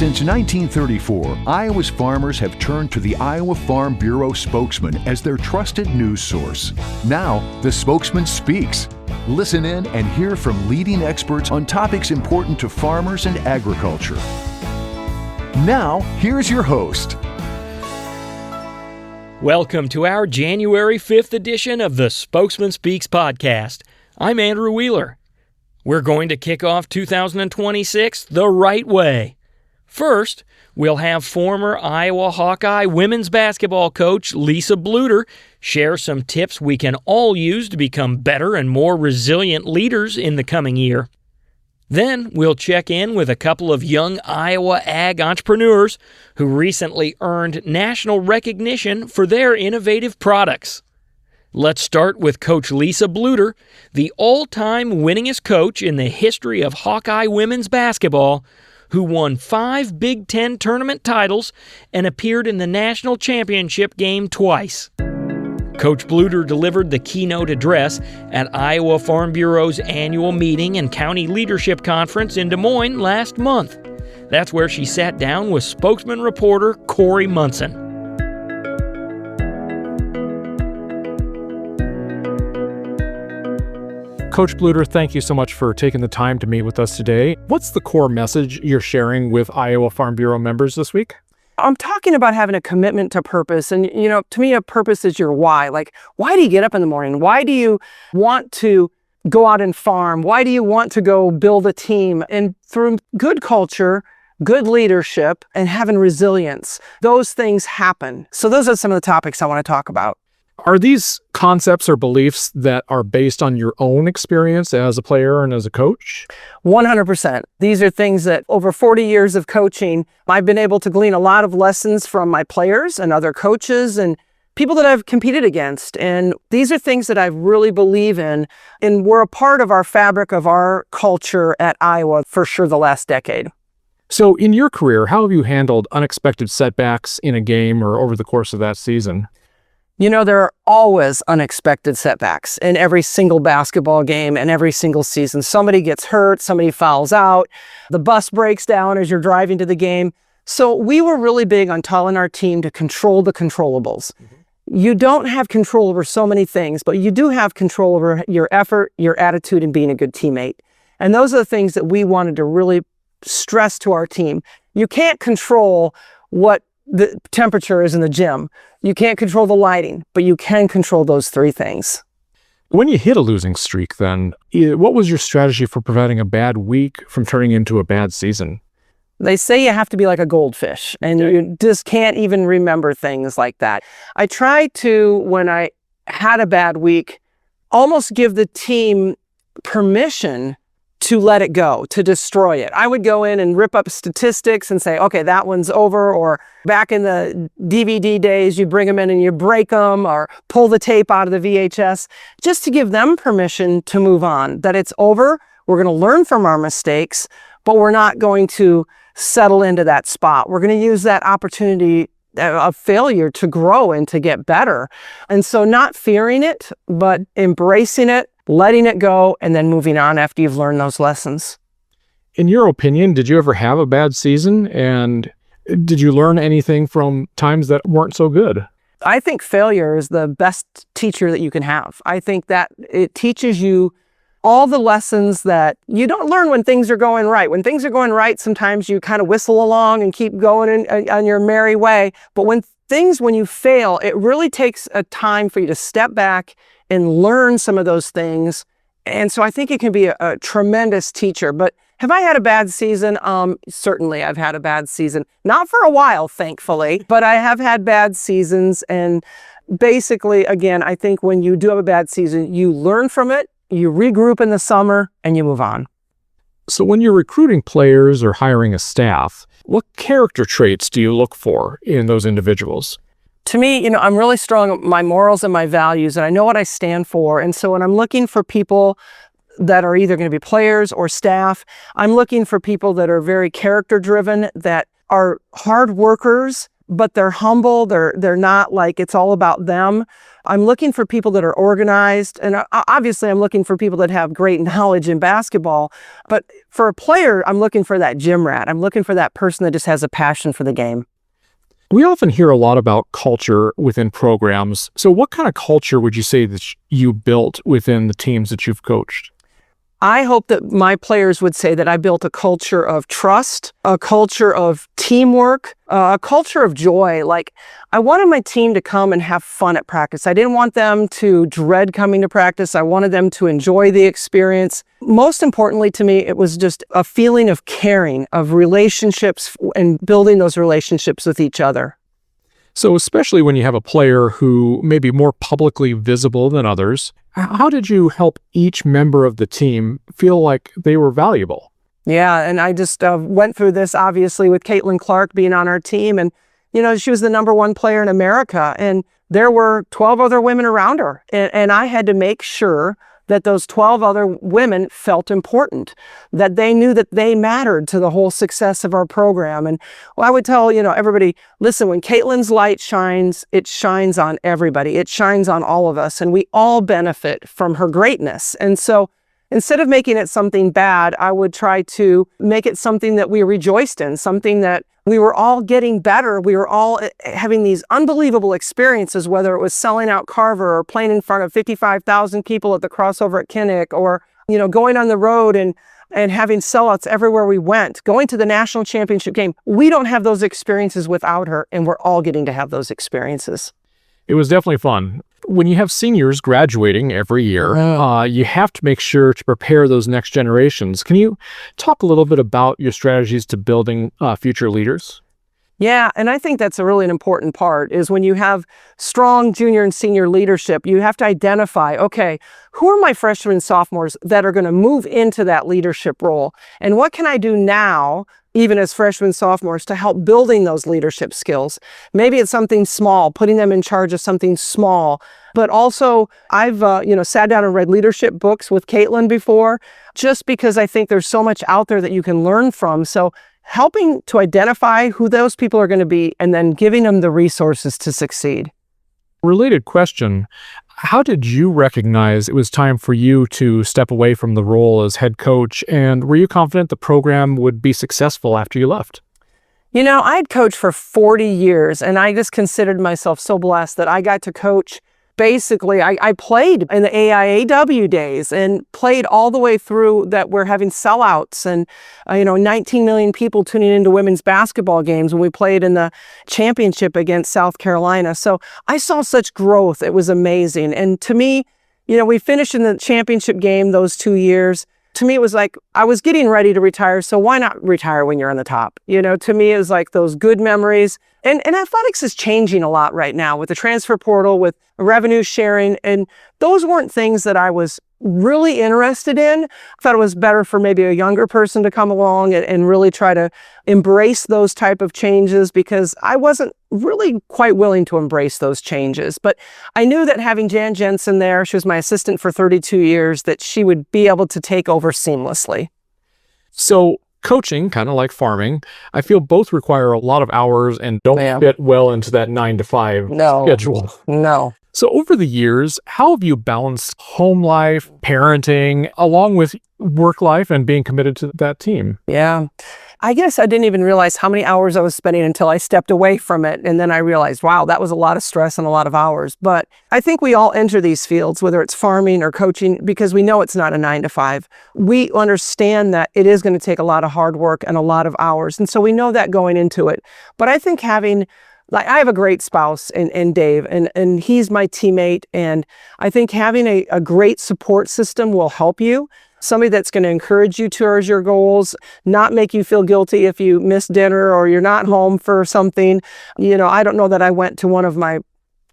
Since 1934, Iowa's farmers have turned to the Iowa Farm Bureau spokesman as their trusted news source. Now, the Spokesman Speaks. Listen in and hear from leading experts on topics important to farmers and agriculture. Now, here's your host. Welcome to our January 5th edition of the Spokesman Speaks podcast. I'm Andrew Wheeler. We're going to kick off 2026 the right way. First, we'll have former Iowa Hawkeye women's basketball coach Lisa Bluder share some tips we can all use to become better and more resilient leaders in the coming year. Then we'll check in with a couple of young Iowa ag entrepreneurs who recently earned national recognition for their innovative products. Let's start with Coach Lisa Bluder, the all-time winningest coach in the history of Hawkeye women's basketball, who won 5 Big Ten tournament titles and appeared in the national championship game twice. Coach Bluder delivered the keynote address at Iowa Farm Bureau's annual meeting and county leadership conference in Des Moines last month. That's where she sat down with spokesman reporter Corey Munson. Coach Bluder, thank you so much for taking the time to meet with us today. What's the core message you're sharing with Iowa Farm Bureau members this week? I'm talking about having a commitment to purpose. And, to me, a purpose is your why. Like, why do you get up in the morning? Why do you want to go out and farm? Why do you want to go build a team? And through good culture, good leadership, and having resilience, those things happen. So those are some of the topics I want to talk about. Are these concepts or beliefs that are based on your own experience as a player and as a coach? 100%. These are things that over 40 years of coaching, I've been able to glean a lot of lessons from my players and other coaches and people that I've competed against. And these are things that I really believe in, and were a part of our fabric of our culture at Iowa for sure the last decade. So in your career, how have you handled unexpected setbacks in a game or over the course of that season? There are always unexpected setbacks in every single basketball game and every single season. Somebody gets hurt, somebody fouls out, the bus breaks down as you're driving to the game. So we were really big on telling our team to control the controllables. You don't have control over so many things, but you do have control over your effort, your attitude, and being a good teammate. And those are the things that we wanted to really stress to our team. You can't control what the temperature is in the gym. You can't control the lighting, but you can control those 3 things. When you hit a losing streak, then, what was your strategy for preventing a bad week from turning into a bad season? They say you have to be like a goldfish, and you just can't even remember things like that. I tried to, when I had a bad week, almost give the team permission to let it go, to destroy it. I would go in and rip up statistics and say, okay, that one's over. Or back in the DVD days, you bring them in and you break them or pull the tape out of the VHS, just to give them permission to move on, that it's over. We're going to learn from our mistakes, but we're not going to settle into that spot. We're going to use that opportunity of failure to grow and to get better. And so not fearing it, but embracing it, letting it go, and then moving on after you've learned those lessons. In your opinion, did you ever have a bad season? And did you learn anything from times that weren't so good? I think failure is the best teacher that you can have. I think that it teaches you all the lessons that you don't learn when things are going right. When things are going right, sometimes you kind of whistle along and keep going on your merry way. But when you fail, it really takes a time for you to step back and learn some of those things. And so I think it can be a tremendous teacher. But have I had a bad season? Certainly I've had a bad season. Not for a while, thankfully, but I have had bad seasons. And basically, again, I think when you do have a bad season, you learn from it, you regroup in the summer, and you move on. So when you're recruiting players or hiring a staff, what character traits do you look for in those individuals? To me, I'm really strong on my morals and my values, and I know what I stand for. And so when I'm looking for people that are either going to be players or staff, I'm looking for people that are very character driven, that are hard workers, but they're humble. They're not like it's all about them. I'm looking for people that are organized, and obviously I'm looking for people that have great knowledge in basketball. But for a player, I'm looking for that gym rat. I'm looking for that person that just has a passion for the game. We often hear a lot about culture within programs. So what kind of culture would you say that you built within the teams that you've coached? I hope that my players would say that I built a culture of trust, a culture of teamwork, a culture of joy. Like, I wanted my team to come and have fun at practice. I didn't want them to dread coming to practice. I wanted them to enjoy the experience. Most importantly to me, it was just a feeling of caring, of relationships, and building those relationships with each other. So especially when you have a player who may be more publicly visible than others, how did you help each member of the team feel like they were valuable? Yeah, and I just went through this, obviously, with Caitlin Clark being on our team. And, you know, she was the #1 player in America, and there were 12 other women around her. And I had to make sure that those 12 other women felt important, that they knew that they mattered to the whole success of our program. And I would tell, everybody, listen, when Caitlin's light shines, it shines on everybody. It shines on all of us, and we all benefit from her greatness. And so instead of making it something bad, I would try to make it something that we rejoiced in, something that we were all getting better. We were all having these unbelievable experiences, whether it was selling out Carver or playing in front of 55,000 people at the crossover at Kinnick, or, going on the road and having sellouts everywhere we went, going to the national championship game. We don't have those experiences without her, and we're all getting to have those experiences. It was definitely fun. When you have seniors graduating every year, you have to make sure to prepare those next generations. Can you talk a little bit about your strategies to building future leaders? Yeah, and I think that's a really important part, is when you have strong junior and senior leadership, you have to identify, okay, who are my freshmen and sophomores that are going to move into that leadership role? And what can I do now, even as freshmen and sophomores, to help building those leadership skills? Maybe it's something small, putting them in charge of something small. But also, I've sat down and read leadership books with Caitlin before, just because I think there's so much out there that you can learn from. So helping to identify who those people are going to be, and then giving them the resources to succeed. Related question, how did you recognize it was time for you to step away from the role as head coach, and were you confident the program would be successful after you left? I'd coached for 40 years, and I just considered myself so blessed that I got to coach. Basically, I played in the AIAW days and played all the way through that we're having sellouts and, 19 million people tuning into women's basketball games when we played in the championship against South Carolina. So I saw such growth. It was amazing. And to me, we finished in the championship game those 2 years. To me, it was like I was getting ready to retire. So why not retire when you're on the top? To me, it was like those good memories. And athletics is changing a lot right now with the transfer portal, with revenue sharing. And those weren't things that I was really interested in. I thought it was better for maybe a younger person to come along and really try to embrace those type of changes, because I wasn't really quite willing to embrace those changes. But I knew that having Jan Jensen there, she was my assistant for 32 years, that she would be able to take over seamlessly. So coaching, kind of like farming, I feel both require a lot of hours and don't fit well into that 9-to-5 schedule. No. So over the years, how have you balanced home life, parenting, along with work life and being committed to that team? Yeah. I guess I didn't even realize how many hours I was spending until I stepped away from it. And then I realized, wow, that was a lot of stress and a lot of hours. But I think we all enter these fields, whether it's farming or coaching, because we know it's not a 9-to-5. We understand that it is going to take a lot of hard work and a lot of hours. And so we know that going into it. But I think I have a great spouse in Dave, and he's my teammate. And I think having a great support system will help you. Somebody that's going to encourage you towards your goals, not make you feel guilty if you miss dinner or you're not home for something. I don't know that I went to one of my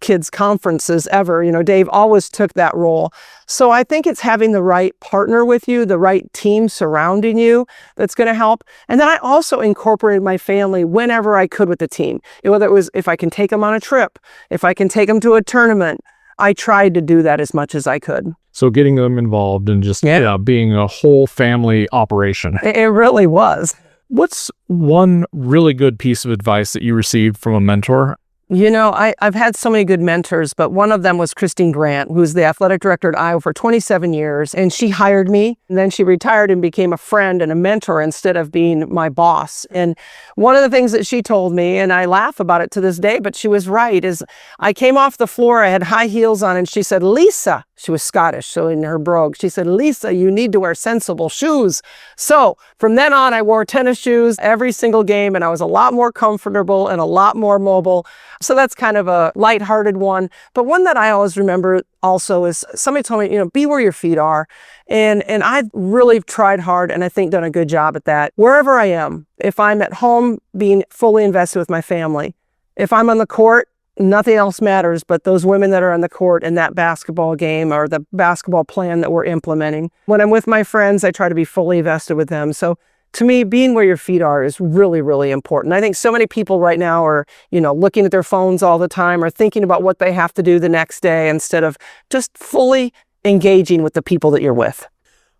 kids' conferences ever. Dave always took that role. So I think it's having the right partner with you, the right team surrounding you that's going to help. And then I also incorporated my family whenever I could with the team. Whether it was if I can take them on a trip, if I can take them to a tournament, I tried to do that as much as I could. So getting them involved and just being a whole family operation. It really was. What's one really good piece of advice that you received from a mentor? I've had so many good mentors, but one of them was Christine Grant, who's the athletic director at Iowa for 27 years. And she hired me, and then she retired and became a friend and a mentor instead of being my boss. And one of the things that she told me, and I laugh about it to this day, but she was right, is I came off the floor, I had high heels on, and she said, Lisa, she was Scottish, so in her brogue, she said, Lisa, you need to wear sensible shoes. So from then on, I wore tennis shoes every single game, and I was a lot more comfortable and a lot more mobile. So that's kind of a lighthearted one. But one that I always remember also is somebody told me, be where your feet are. And I've really tried hard and I think done a good job at that. Wherever I am, if I'm at home being fully invested with my family, if I'm on the court, nothing else matters but those women that are on the court in that basketball game or the basketball plan that we're implementing. When I'm with my friends, I try to be fully invested with them. So to me, being where your feet are is really, really important. I think so many people right now are, looking at their phones all the time or thinking about what they have to do the next day instead of just fully engaging with the people that you're with.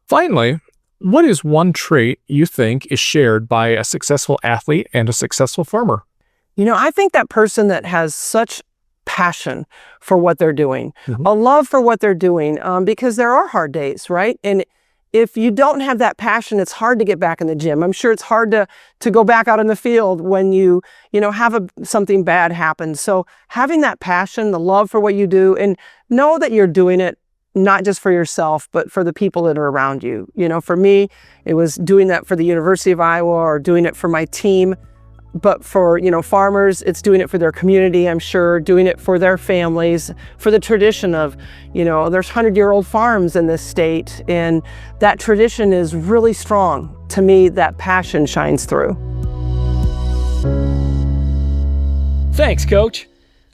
Finally, what is one trait you think is shared by a successful athlete and a successful farmer? I think that person that has such passion for what they're doing, a love for what they're doing, because there are hard days, right? And if you don't have that passion, it's hard to get back in the gym. I'm sure it's hard to go back out in the field when you have something bad happen. So having that passion, the love for what you do, and know that you're doing it not just for yourself, but for the people that are around you. For me, it was doing that for the University of Iowa or doing it for my team. But for, farmers, it's doing it for their community, I'm sure, doing it for their families, for the tradition of, there's 100-year-old farms in this state, and that tradition is really strong. To me, that passion shines through. Thanks, Coach.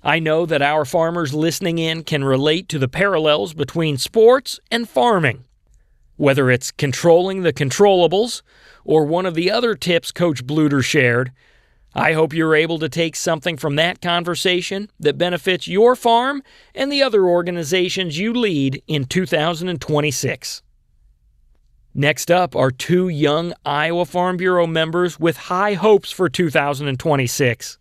I know that our farmers listening in can relate to the parallels between sports and farming. Whether it's controlling the controllables or one of the other tips Coach Bluder shared, I hope you're able to take something from that conversation that benefits your farm and the other organizations you lead in 2026. Next up are two young Iowa Farm Bureau members with high hopes for 2026.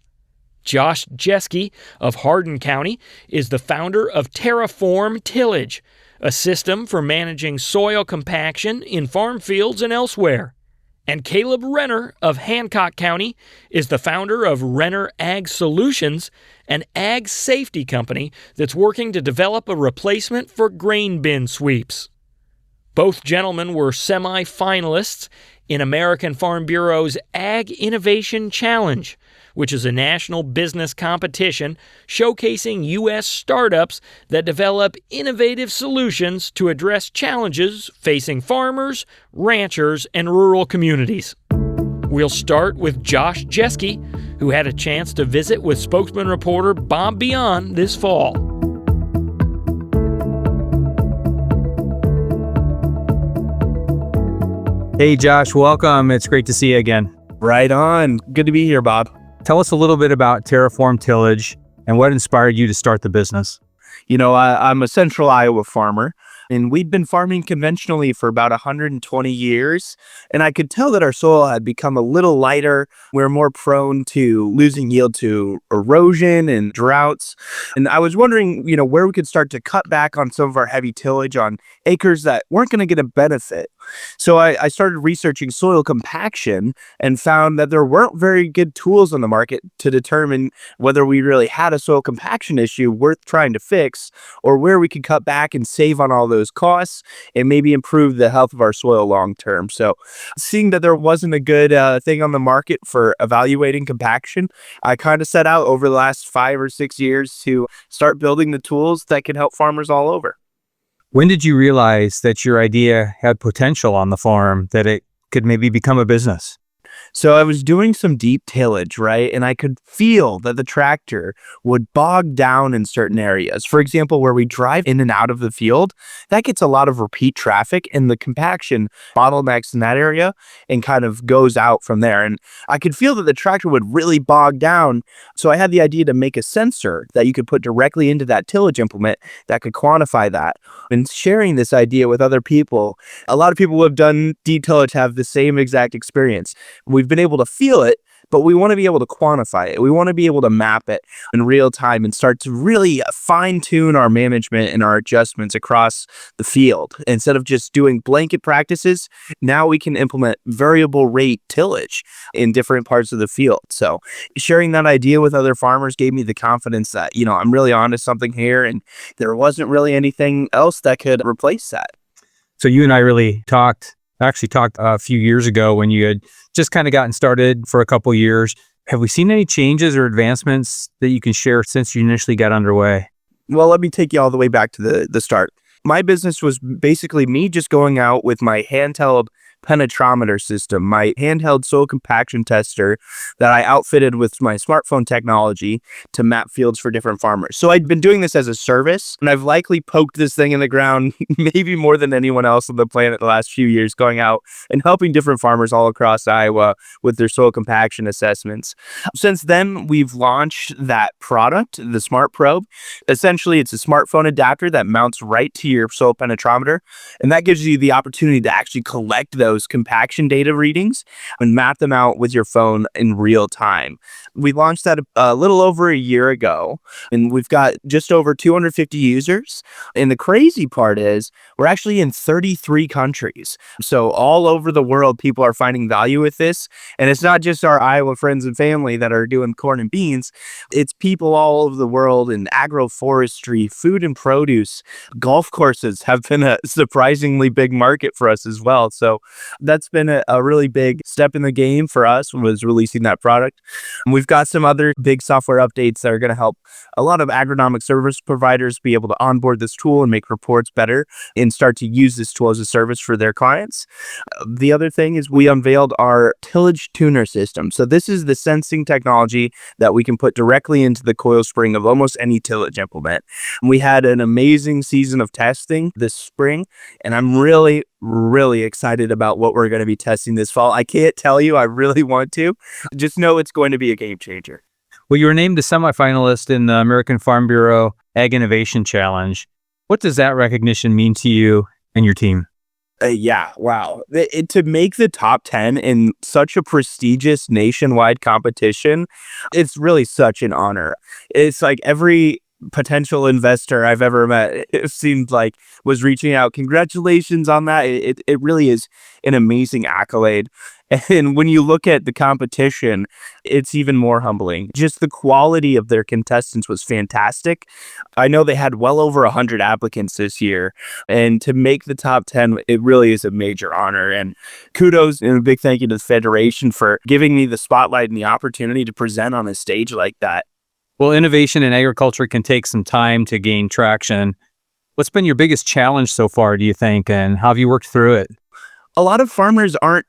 Josh Jeske of Hardin County is the founder of Terraform Tillage, a system for managing soil compaction in farm fields and elsewhere. And Caleb Renner of Hancock County is the founder of Renner Ag Solutions, an ag safety company that's working to develop a replacement for grain bin sweeps. Both gentlemen were semi-finalists in American Farm Bureau's Ag Innovation Challenge, which is a national business competition showcasing U.S. startups that develop innovative solutions to address challenges facing farmers, ranchers, and rural communities. We'll start with Josh Jeske, who had a chance to visit with Spokesman reporter Bob Beyond this fall. Hey Josh, welcome. It's great to see you again. Right on. Good to be here, Bob. Tell us a little bit about Terraform Tillage and what inspired you to start the business. I'm a central Iowa farmer, and we'd been farming conventionally for about 120 years, and I could tell that our soil had become a little lighter. We're more prone to losing yield to erosion and droughts, and I was wondering, where we could start to cut back on some of our heavy tillage on acres that weren't going to get a benefit. So I started researching soil compaction and found that there weren't very good tools on the market to determine whether we really had a soil compaction issue worth trying to fix, or where we could cut back and save on all those costs and maybe improve the health of our soil long term. So seeing that there wasn't a good thing on the market for evaluating compaction, I kind of set out over the last 5 or 6 years to start building the tools that can help farmers all over. When did you realize that your idea had potential on the farm, that it could maybe become a business? So I was doing some deep tillage, right? And I could feel that the tractor would bog down in certain areas. For example, where we drive in and out of the field, that gets a lot of repeat traffic, and the compaction bottlenecks in that area and kind of goes out from there. And I could feel that the tractor would really bog down. So I had the idea to make a sensor that you could put directly into that tillage implement that could quantify that. And sharing this idea with other people, a lot of people who have done deep tillage have the same exact experience. We've been able to feel it, but we want to be able to quantify it. We want to be able to map it in real time and start to really fine tune our management and our adjustments across the field. Instead of just doing blanket practices, now we can implement variable rate tillage in different parts of the field. So sharing that idea with other farmers gave me the confidence that, I'm really onto something here, and there wasn't really anything else that could replace that. So you and I actually talked a few years ago when you had just kind of gotten started for a couple years. Have we seen any changes or advancements that you can share since you initially got underway? Well, let me take you all the way back to the start. My business was basically me just going out with my handheld penetrometer system, my handheld soil compaction tester that I outfitted with my smartphone technology to map fields for different farmers. So I'd been doing this as a service, and I've likely poked this thing in the ground maybe more than anyone else on the planet the last few years, going out and helping different farmers all across Iowa with their soil compaction assessments. Since then, we've launched that product, the Smart Probe. Essentially, it's a smartphone adapter that mounts right to your soil penetrometer, and that gives you the opportunity to actually collect those compaction data readings and map them out with your phone in real time. We launched that a little over a year ago, and we've got just over 250 users. And the crazy part is we're actually in 33 countries. So all over the world, people are finding value with this. And it's not just our Iowa friends and family that are doing corn and beans. It's people all over the world in agroforestry, food and produce. Golf courses have been a surprisingly big market for us as well. So that's been a really big step in the game for us, was releasing that product. And we've got some other big software updates that are going to help a lot of agronomic service providers be able to onboard this tool and make reports better and start to use this tool as a service for their clients. The other thing is we unveiled our tillage tuner system. So this is the sensing technology that we can put directly into the coil spring of almost any tillage implement. And we had an amazing season of testing this spring, and I'm really excited about what we're going to be testing this fall. I can't tell you, I really want to. Just know it's going to be a game changer. Well, you were named a semifinalist in the American Farm Bureau Ag Innovation Challenge. What does that recognition mean to you and your team? Wow. To make the top 10 in such a prestigious nationwide competition, it's really such an honor. It's like every potential investor I've ever met, it seemed like, was reaching out. Congratulations on that. It really is an amazing accolade. And when you look at the competition, it's even more humbling. Just the quality of their contestants was fantastic. I know they had well over 100 applicants this year, and to make the top 10, it really is a major honor. And kudos and a big thank you to the Federation for giving me the spotlight and the opportunity to present on a stage like that. Well, innovation in agriculture can take some time to gain traction. What's been your biggest challenge so far, do you think, and how have you worked through it? A lot of farmers aren't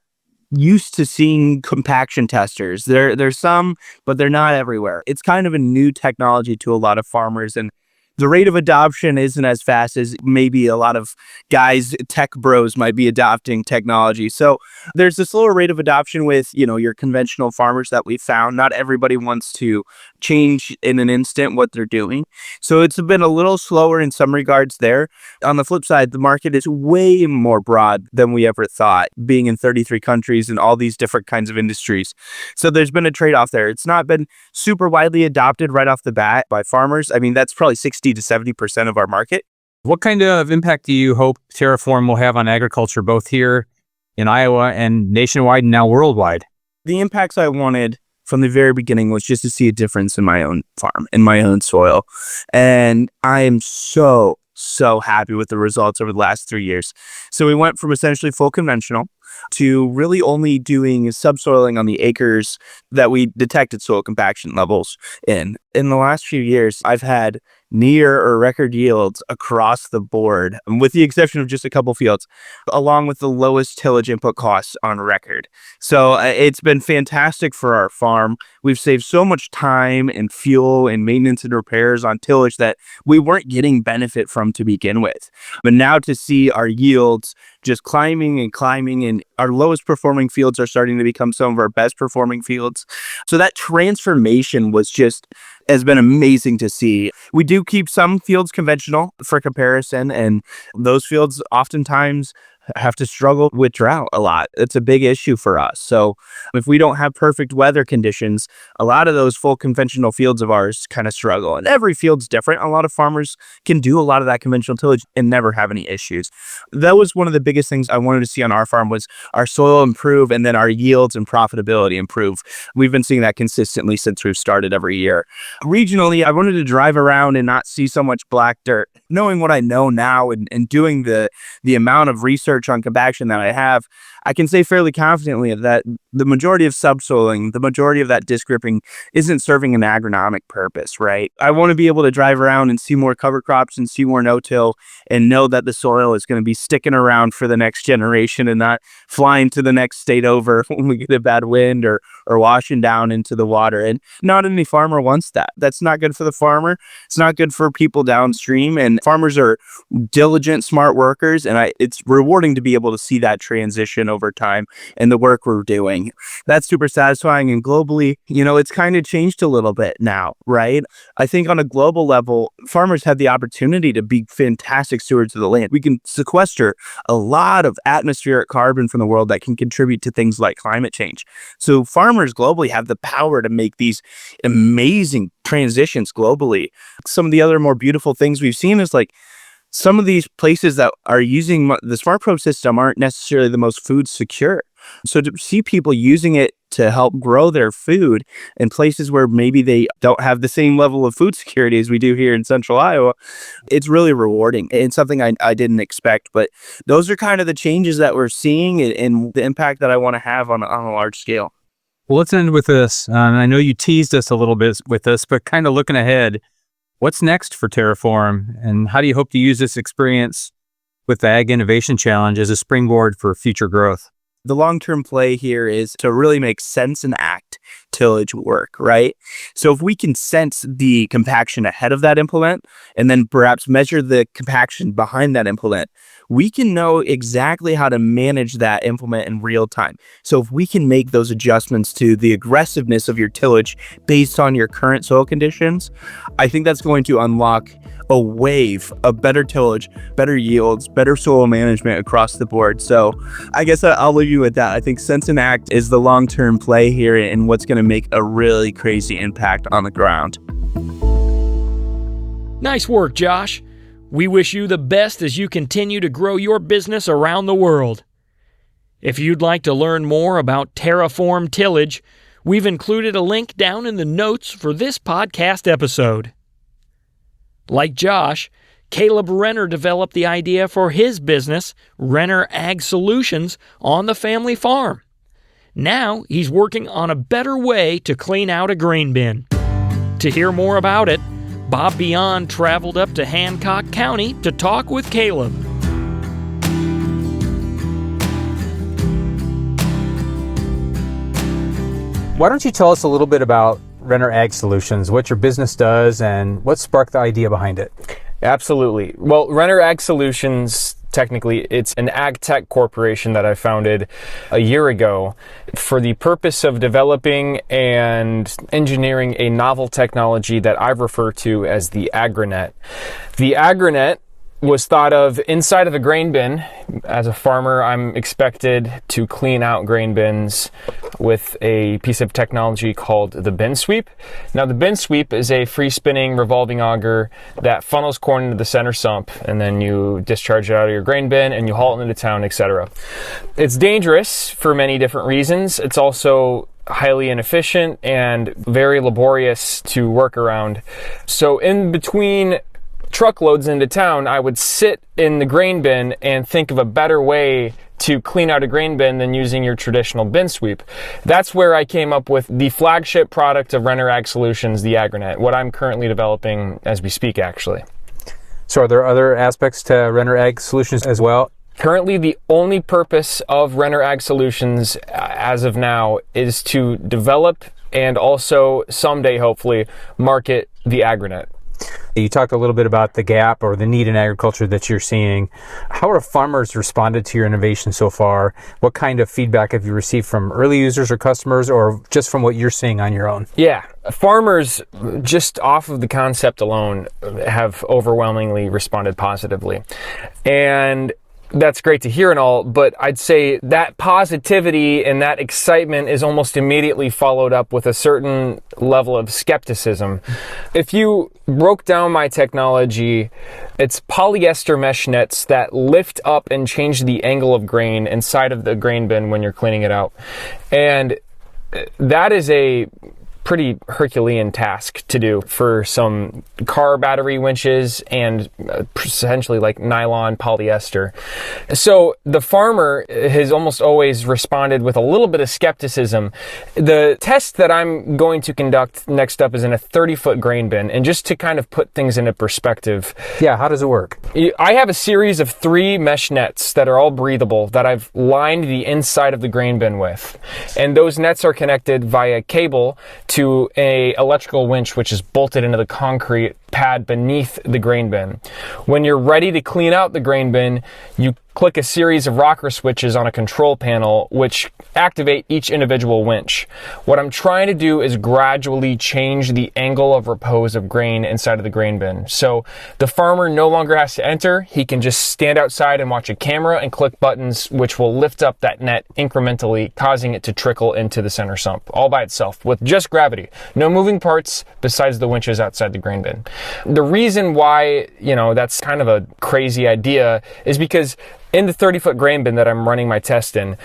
used to seeing compaction testers. There's some, but they're not everywhere. It's kind of a new technology to a lot of farmers, and the rate of adoption isn't as fast as maybe a lot of guys, tech bros, might be adopting technology. So there's a slower rate of adoption with, your conventional farmers that we found. Not everybody wants to change in an instant what they're doing. So it's been a little slower in some regards there. On the flip side, the market is way more broad than we ever thought, being in 33 countries and all these different kinds of industries. So there's been a trade-off there. It's not been super widely adopted right off the bat by farmers. I mean, that's probably 60 to 70% of our market. What kind of impact do you hope Terraform will have on agriculture, both here in Iowa and nationwide and now worldwide? The impacts I wanted from the very beginning was just to see a difference in my own farm, in my own soil. And I am so happy with the results over the last 3 years. So we went from essentially full conventional to really only doing subsoiling on the acres that we detected soil compaction levels in. In the last few years, I've had near or record yields across the board, with the exception of just a couple fields, along with the lowest tillage input costs on record. So it's been fantastic for our farm. We've saved so much time and fuel and maintenance and repairs on tillage that we weren't getting benefit from to begin with. But now to see our yields just climbing, and our lowest performing fields are starting to become some of our best performing fields. So that transformation has been amazing to see. We do keep some fields conventional for comparison, and those fields oftentimes have to struggle with drought a lot. It's a big issue for us. So if we don't have perfect weather conditions, a lot of those full conventional fields of ours kind of struggle. And every field's different. A lot of farmers can do a lot of that conventional tillage and never have any issues. That was one of the biggest things I wanted to see on our farm, was our soil improve and then our yields and profitability improve. We've been seeing that consistently since we've started every year. Regionally, I wanted to drive around and not see so much black dirt. Knowing what I know now and doing the amount of research on compaction that I have, I can say fairly confidently that the majority of subsoiling, the majority of that disc ripping isn't serving an agronomic purpose, right? I want to be able to drive around and see more cover crops and see more no-till and know that the soil is going to be sticking around for the next generation and not flying to the next state over when we get a bad wind or washing down into the water. And not any farmer wants that. That's not good for the farmer. It's not good for people downstream. And farmers are diligent, smart workers. And it's rewarding to be able to see that transition over time and the work we're doing. That's super satisfying. And globally, it's kind of changed a little bit now, right? I think on a global level, farmers have the opportunity to be fantastic stewards of the land. We can sequester a lot of atmospheric carbon from the world that can contribute to things like climate change. So farmers globally have the power to make these amazing transitions globally. Some of the other more beautiful things we've seen is like some of these places that are using the SmartPro system aren't necessarily the most food secure. So to see people using it to help grow their food in places where maybe they don't have the same level of food security as we do here in central Iowa, it's really rewarding and something I didn't expect. But those are kind of the changes that we're seeing and the impact that I want to have on a large scale. Well, let's end with this. I know you teased us a little bit with this, but kind of looking ahead, what's next for Terraform, and how do you hope to use this experience with the Ag Innovation Challenge as a springboard for future growth? The long-term play here is to really make sense and act tillage work, right? So if we can sense the compaction ahead of that implement and then perhaps measure the compaction behind that implement, we can know exactly how to manage that implement in real time. So if we can make those adjustments to the aggressiveness of your tillage based on your current soil conditions, I think that's going to unlock a wave of better tillage, better yields, better soil management across the board. So I guess I'll leave you with that. I think Sense and Act is the long-term play here and what's going to make a really crazy impact on the ground. Nice work, Josh. We wish you the best as you continue to grow your business around the world. If you'd like to learn more about Terraform Tillage, we've included a link down in the notes for this podcast episode. Like Josh, Caleb Renner developed the idea for his business, Renner Ag Solutions, on the family farm. Now he's working on a better way to clean out a grain bin. To hear more about it, Bob Beyond traveled up to Hancock County to talk with Caleb. Why don't you tell us a little bit about Renner Ag Solutions, what your business does, and what sparked the idea behind it? Absolutely. Well, Renner Ag Solutions, technically, it's an ag tech corporation that I founded a year ago for the purpose of developing and engineering a novel technology that I refer to as the agronet. The agronet was thought of inside of a grain bin. As a farmer, I'm expected to clean out grain bins with a piece of technology called the bin sweep. Now, the bin sweep is a free spinning revolving auger that funnels corn into the center sump, and then you discharge it out of your grain bin and you haul it into town, etc. It's dangerous for many different reasons. It's also highly inefficient and very laborious to work around. So in between truckloads into town, I would sit in the grain bin and think of a better way to clean out a grain bin than using your traditional bin sweep. That's where I came up with the flagship product of Renner Ag Solutions, the agronet, what I'm currently developing as we speak, actually. So are there other aspects to Renner Ag Solutions as well? Currently, the only purpose of Renner Ag Solutions as of now is to develop and also someday, hopefully, market the agronet. You talked a little bit about the gap or the need in agriculture that you're seeing. How have farmers responded to your innovation so far? What kind of feedback have you received from early users or customers, or just from what you're seeing on your own? Yeah, farmers, just off of the concept alone, have overwhelmingly responded positively. And that's great to hear and all, but I'd say that positivity and that excitement is almost immediately followed up with a certain level of skepticism. If you broke down my technology, it's polyester mesh nets that lift up and change the angle of grain inside of the grain bin when you're cleaning it out. And that is a pretty Herculean task to do for some car battery winches and essentially like nylon polyester. So the farmer has almost always responded with a little bit of skepticism. The test that I'm going to conduct next up is in a 30-foot grain bin. And just to kind of put things into perspective. Yeah, how does it work? I have a series of 3 mesh nets that are all breathable that I've lined the inside of the grain bin with. And those nets are connected via cable to a electrical winch which is bolted into the concrete pad beneath the grain bin. When you're ready to clean out the grain bin, you click a series of rocker switches on a control panel which activate each individual winch. What I'm trying to do is gradually change the angle of repose of grain inside of the grain bin. So the farmer no longer has to enter. He can just stand outside and watch a camera and click buttons which will lift up that net incrementally, causing it to trickle into the center sump all by itself with just gravity. No moving parts besides the winches outside the grain bin. The reason why, that's kind of a crazy idea is because in the 30-foot grain bin that I'm running my test in,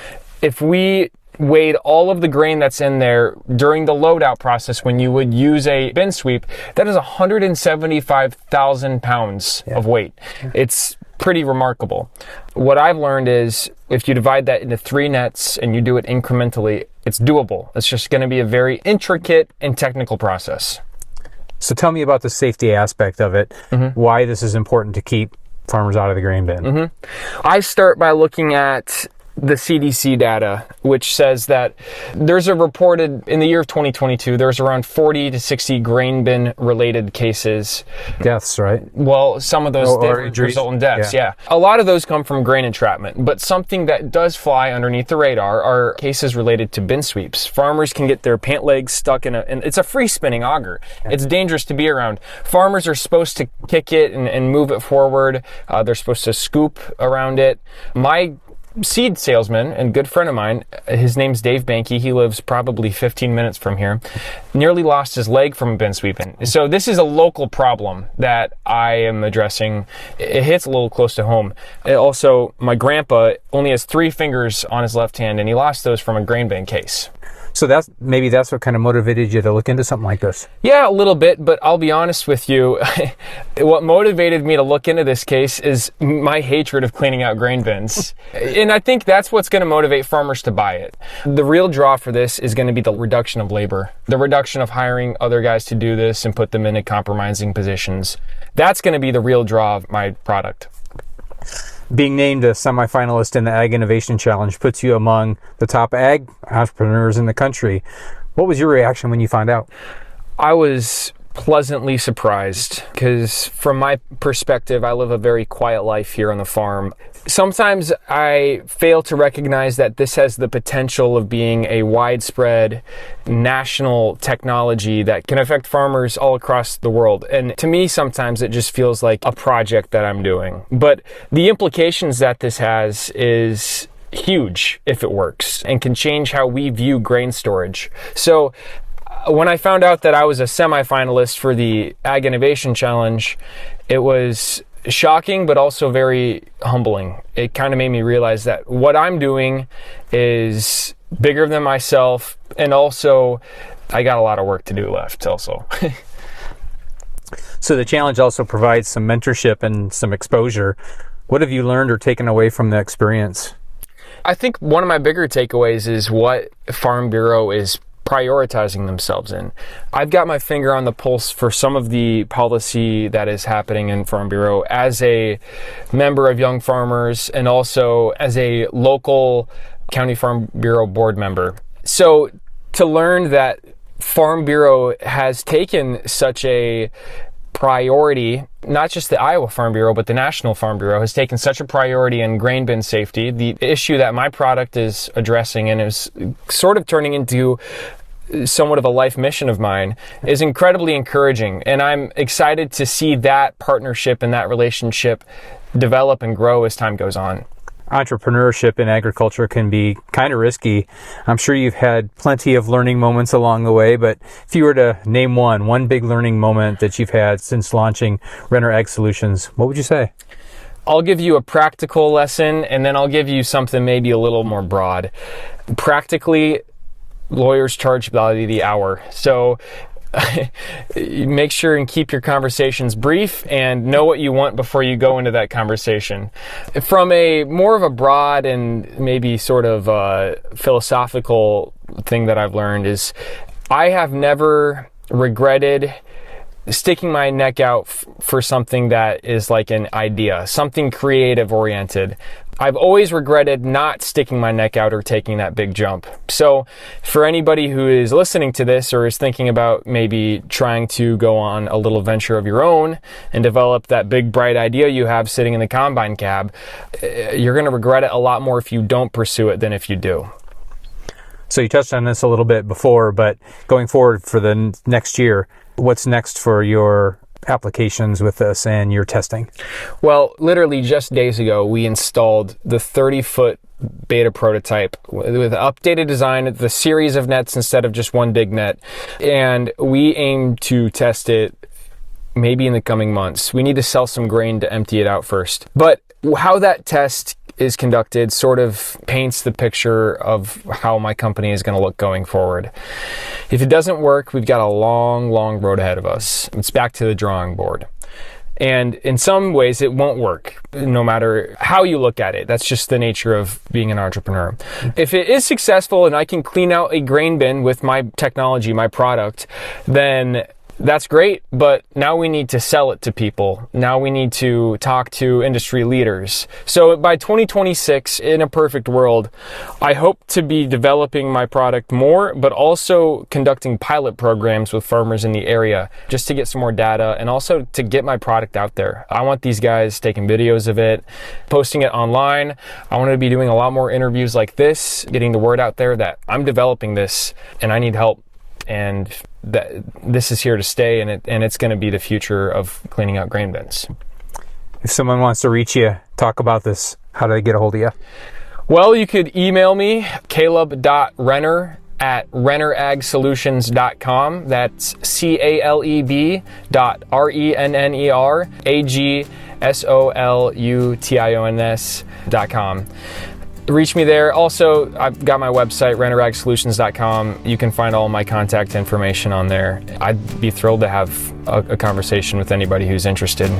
if we weighed all of the grain that's in there during the loadout process when you would use a bin sweep, that is 175,000 pounds of weight. It's pretty remarkable. What I've learned is if you divide that into 3 nets and you do it incrementally, it's doable. It's just going to be a very intricate and technical process. So tell me about the safety aspect of it, why this is important to keep farmers out of the grain bin. I start by looking at the CDC data, which says that there's a reported, in the year of 2022, there's around 40 to 60 grain bin related cases. Deaths, right? Well, some of those result in deaths, yeah. A lot of those come from grain entrapment, but something that does fly underneath the radar are cases related to bin sweeps. Farmers can get their pant legs stuck in and it's a free spinning auger. Yeah. It's dangerous to be around. Farmers are supposed to kick it and move it forward. They're supposed to scoop around it. My seed salesman and good friend of mine, his name's Dave Banky, he lives probably 15 minutes from here, nearly lost his leg from bin sweeping. So this is a local problem that I am addressing. It hits a little close to home. Also, my grandpa only has 3 fingers on his left hand and he lost those from a grain bin case. So that's what kind of motivated you to look into something like this? Yeah, a little bit, but I'll be honest with you. What motivated me to look into this case is my hatred of cleaning out grain bins. And I think that's what's going to motivate farmers to buy it. The real draw for this is going to be the reduction of labor, the reduction of hiring other guys to do this and put them into compromising positions. That's going to be the real draw of my product. Being named a semifinalist in the Ag Innovation Challenge puts you among the top ag entrepreneurs in the country. What was your reaction when you found out? I was pleasantly surprised because from my perspective, I live a very quiet life here on the farm. Sometimes I fail to recognize that this has the potential of being a widespread national technology that can affect farmers all across the world. And to me, sometimes it just feels like a project that I'm doing. But the implications that this has is huge if it works and can change how we view grain storage. So when I found out that I was a semifinalist for the Ag Innovation Challenge, it was shocking, but also very humbling. It kind of made me realize that what I'm doing is bigger than myself, and also I got a lot of work to do left also. So the challenge also provides some mentorship and some exposure. What have you learned or taken away from the experience? I think one of my bigger takeaways is what Farm Bureau is prioritizing themselves in. I've got my finger on the pulse for some of the policy that is happening in Farm Bureau as a member of Young Farmers and also as a local County Farm Bureau board member. So to learn that Farm Bureau has taken such a priority, not just the Iowa Farm Bureau, but the National Farm Bureau has taken such a priority in grain bin safety, the issue that my product is addressing and is sort of turning into somewhat of a life mission of mine, is incredibly encouraging. And I'm excited to see that partnership and that relationship develop and grow as time goes on. entrepreneurship in agriculture can be kind of risky. I'm sure you've had plenty of learning moments along the way, but if you were to name one big learning moment that you've had since launching Renner Ag Solutions, what would you say? I'll give you a practical lesson, and then I'll give you something maybe a little more broad. Practically, lawyers charge by the hour. So make sure and keep your conversations brief and know what you want before you go into that conversation. From a more of a broad and maybe sort of philosophical thing that I've learned is I have never regretted sticking my neck out for something that is like an idea, something creative oriented. I've always regretted not sticking my neck out or taking that big jump. So for anybody who is listening to this or is thinking about maybe trying to go on a little venture of your own and develop that big bright idea you have sitting in the combine cab, you're going to regret it a lot more if you don't pursue it than if you do. So you touched on this a little bit before, but going forward for the next year, what's next for your applications with this and your testing? Well, literally just days ago, we installed the 30-foot beta prototype with updated design, the series of nets instead of just one big net. And we aim to test it maybe in the coming months. We need to sell some grain to empty it out first. But how that test is conducted sort of paints the picture of how my company is going to look going forward. If it doesn't work, we've got a long, long road ahead of us. It's back to the drawing board. And in some ways, it won't work, no matter how you look at it. That's just the nature of being an entrepreneur. If it is successful and I can clean out a grain bin with my technology, my product, then that's great, but now we need to sell it to people. Now we need to talk to industry leaders. So by 2026, in a perfect world, I hope to be developing my product more, but also conducting pilot programs with farmers in the area just to get some more data and also to get my product out there. I want these guys taking videos of it, posting it online. I want to be doing a lot more interviews like this, getting the word out there that I'm developing this and I need help. And that this is here to stay, and it's going to be the future of cleaning out grain bins. If someone wants to reach you, talk about this, how do they get a hold of you? Well, you could email me, caleb.renner@renneragsolutions.com. That's caleb.renneragSolutions.com. Reach me there. Also, I've got my website, RennerAgSolutions.com. You can find all my contact information on there. I'd be thrilled to have a conversation with anybody who's interested.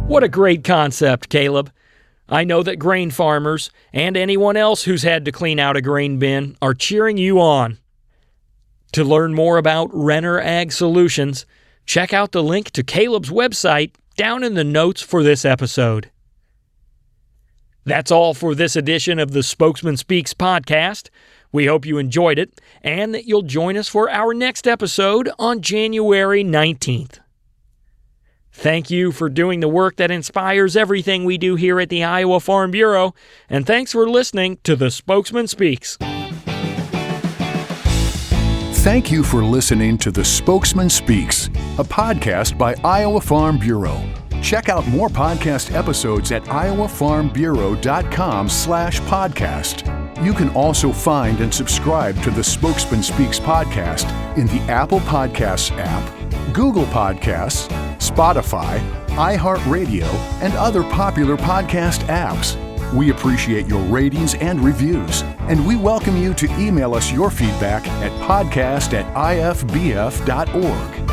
What a great concept, Caleb. I know that grain farmers and anyone else who's had to clean out a grain bin are cheering you on. To learn more about Renner Ag Solutions, check out the link to Caleb's website down in the notes for this episode. That's all for this edition of the Spokesman Speaks podcast. We hope you enjoyed it and that you'll join us for our next episode on January 19th. Thank you for doing the work that inspires everything we do here at the Iowa Farm Bureau, and thanks for listening to the Spokesman Speaks. Thank you for listening to the Spokesman Speaks, a podcast by Iowa Farm Bureau. Check out more podcast episodes at iowafarmbureau.com/podcast. You can also find and subscribe to the Spokesman Speaks podcast in the Apple Podcasts app, Google Podcasts, Spotify, iHeartRadio, and other popular podcast apps. We appreciate your ratings and reviews, and we welcome you to email us your feedback at podcast@ifbf.org.